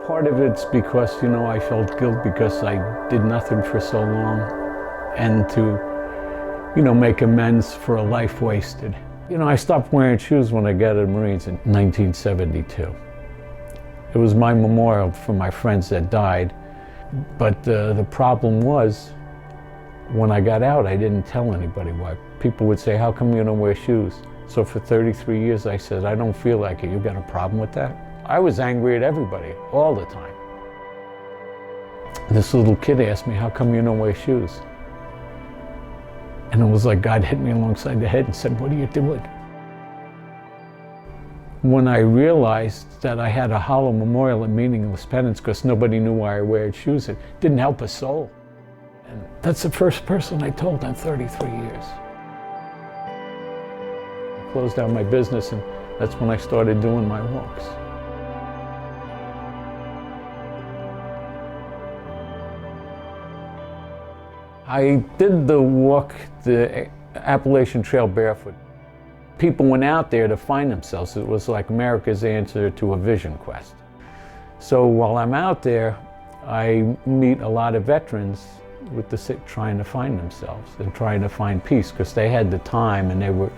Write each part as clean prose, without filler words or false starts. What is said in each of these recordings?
Part of it's because, I felt guilt because I did nothing for so long, and to, make amends for a life wasted. I stopped wearing shoes when I got out of the Marines in 1972. It was my memorial for my friends that died, but the problem was, when I got out, I didn't tell anybody why. People would say, how come you don't wear shoes? So for 33 years I said, I don't feel like it. You got a problem with that? I was angry at everybody, all the time. This little kid asked me, how come you don't wear shoes? And it was like God hit me alongside the head and said, what are you doing? When I realized that I had a hollow memorial and meaningless penance because nobody knew why I wore shoes, it didn't help a soul. And that's the first person I told in 33 years. I closed down my business, and that's when I started doing my walks. I did the walk, the Appalachian Trail barefoot. People went out there to find themselves. It was like America's answer to a vision quest. So while I'm out there, I meet a lot of veterans with the sick trying to find themselves and trying to find peace because they had the time and they were,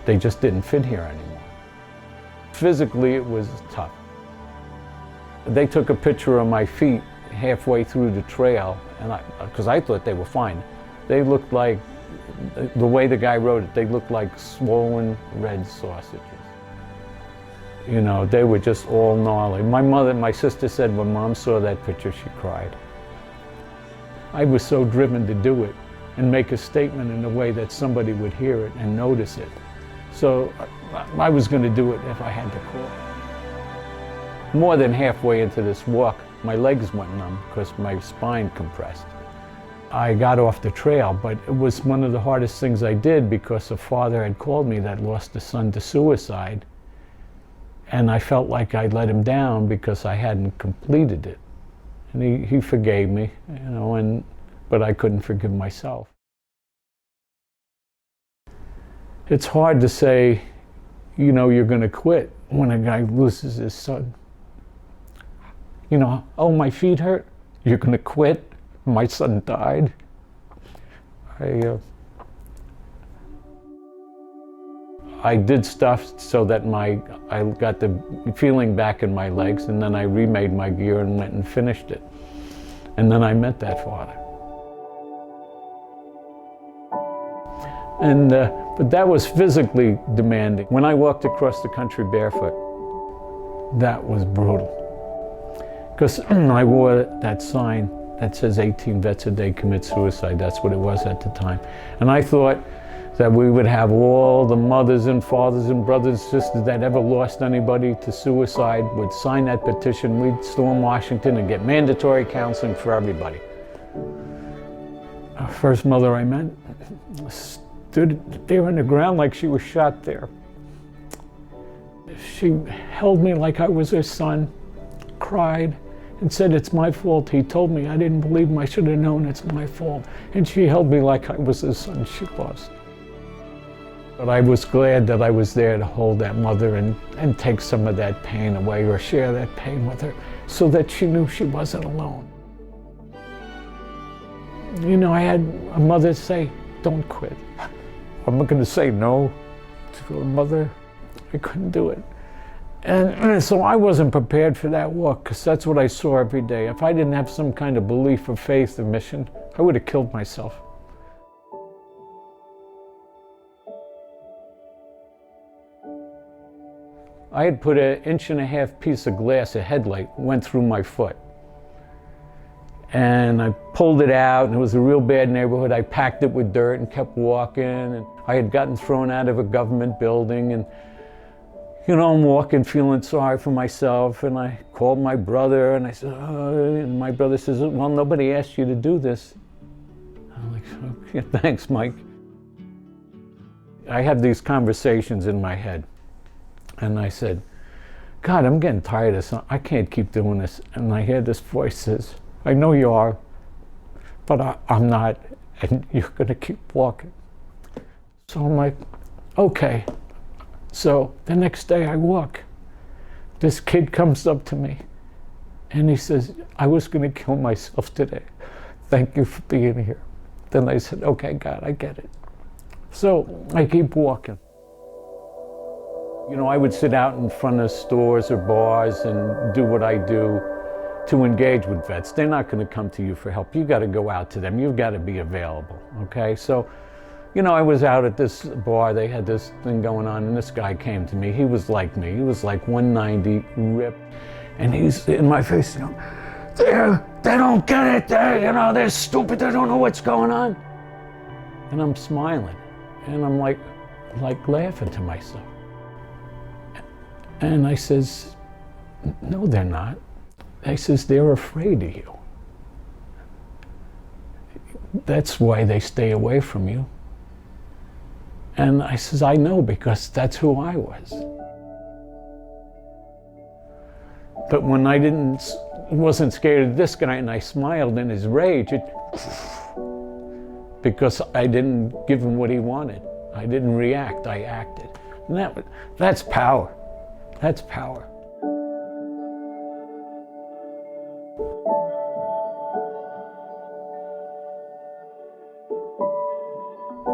they just didn't fit here anymore. Physically, it was tough. They took a picture of my feet halfway through the trail, and because I thought they were fine. They looked like, the way the guy wrote it, they looked like swollen red sausages. They were just all gnarly. My sister said when Mom saw that picture, she cried. I was so driven to do it and make a statement in a way that somebody would hear it and notice it. So I was going to do it if I had to call. More than halfway into this walk, my legs went numb because my spine compressed. I got off the trail, but it was one of the hardest things I did because a father had called me that lost a son to suicide, and I felt like I let him down because I hadn't completed it. And he forgave me, but I couldn't forgive myself. It's hard to say, you're going to quit when a guy loses his son. Oh, my feet hurt? You're going to quit? My son died. I did stuff so that I got the feeling back in my legs, and then I remade my gear and went and finished it. And then I met that father. But that was physically demanding. When I walked across the country barefoot, that was brutal. Because I wore that sign that says 18 vets a day commit suicide. That's what it was at the time. And I thought that we would have all the mothers and fathers and brothers and sisters that ever lost anybody to suicide would sign that petition. We'd storm Washington and get mandatory counseling for everybody. Our first mother I met stood there on the ground like she was shot there. She held me like I was her son, cried, and said, it's my fault. He told me I didn't believe him. I should have known it's my fault. And she held me like I was the son she lost. But I was glad that I was there to hold that mother and take some of that pain away or share that pain with her so that she knew she wasn't alone. I had a mother say, don't quit. I'm not going to say no to a mother. I couldn't do it. And so I wasn't prepared for that walk because that's what I saw every day. If I didn't have some kind of belief or faith or mission, I would have killed myself. I had put an 1.5 inch piece of glass, a headlight, went through my foot. And I pulled it out, and it was a real bad neighborhood. I packed it with dirt and kept walking, and I had gotten thrown out of a government building, and I'm walking feeling sorry for myself, and I called my brother, and I said, and my brother says, well, nobody asked you to do this. I'm like, okay, thanks, Mike. I had these conversations in my head, and I said, God, I'm getting tired of this. I can't keep doing this. And I hear this voice says, I know you are, but I'm not, and you're going to keep walking. So I'm like, okay. So the next day I walk. This kid comes up to me And he says, I was going to kill myself today. Thank you for being here. Then I said, okay, God, I get it. So I keep walking. You know, I would sit out in front of stores or bars and do what I do to engage with vets. They're not going to come to you for help. You got to go out to them. You've got to be available, okay? So, you know, I was out at this bar. They had this thing going on, and this guy came to me. He was like me. He was like 190, ripped. And he's in my face, you know, they don't get it, they're stupid, they don't know what's going on. And I'm smiling, and I'm like laughing to myself. And I says, no, they're not. I says, they're afraid of you. That's why they stay away from you. And I says, I know, because that's who I was. But when I wasn't scared of this guy and I smiled in his rage, because I didn't give him what he wanted. I didn't react, I acted. And that's power. That's power.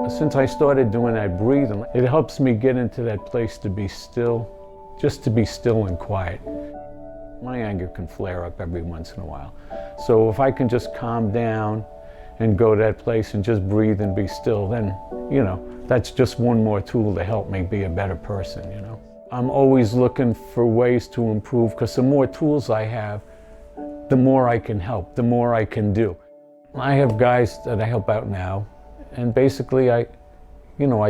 Since I started doing that breathing, it helps me get into that place to be still, just to be still and quiet. My anger can flare up every once in a while. So if I can just calm down and go to that place and just breathe and be still, then, you know, that's just one more tool to help me be a better person, you know. I'm always looking for ways to improve, because the more tools I have, the more I can help, the more I can do. I have guys that I help out now, and basically I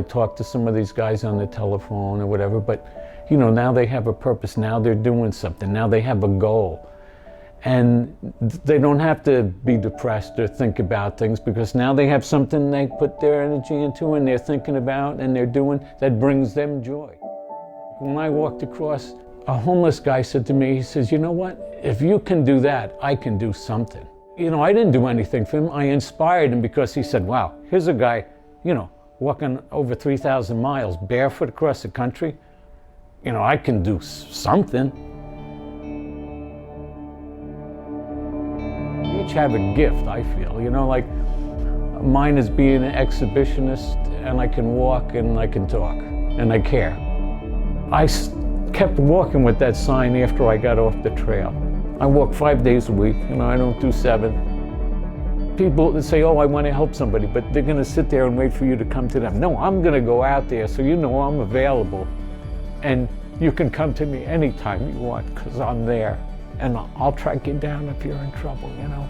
talk to some of these guys on the telephone or whatever, but you know, now they have a purpose, now they're doing something, now they have a goal. And they don't have to be depressed or think about things, because now they have something they put their energy into and they're thinking about and they're doing that brings them joy. When I walked across, a homeless guy said to me, he says, you know what, if you can do that, I can do something. You know, I didn't do anything for him, I inspired him, because he said, wow, here's a guy, you know, walking over 3,000 miles barefoot across the country. You know, I can do something. We each have a gift, I feel. You know, like mine is being an exhibitionist, and I can walk and I can talk and I care. I kept walking with that sign after I got off the trail. I walk 5 days a week, you know, I don't do 7. People that say, oh, I want to help somebody, but they're going to sit there and wait for you to come to them. No, I'm going to go out there, so you know I'm available. And you can come to me anytime you want, because I'm there. And I'll track you down if you're in trouble, you know.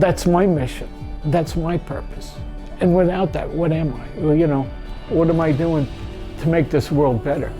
That's my mission. That's my purpose. And without that, what am I? Well, you know, what am I doing to make this world better?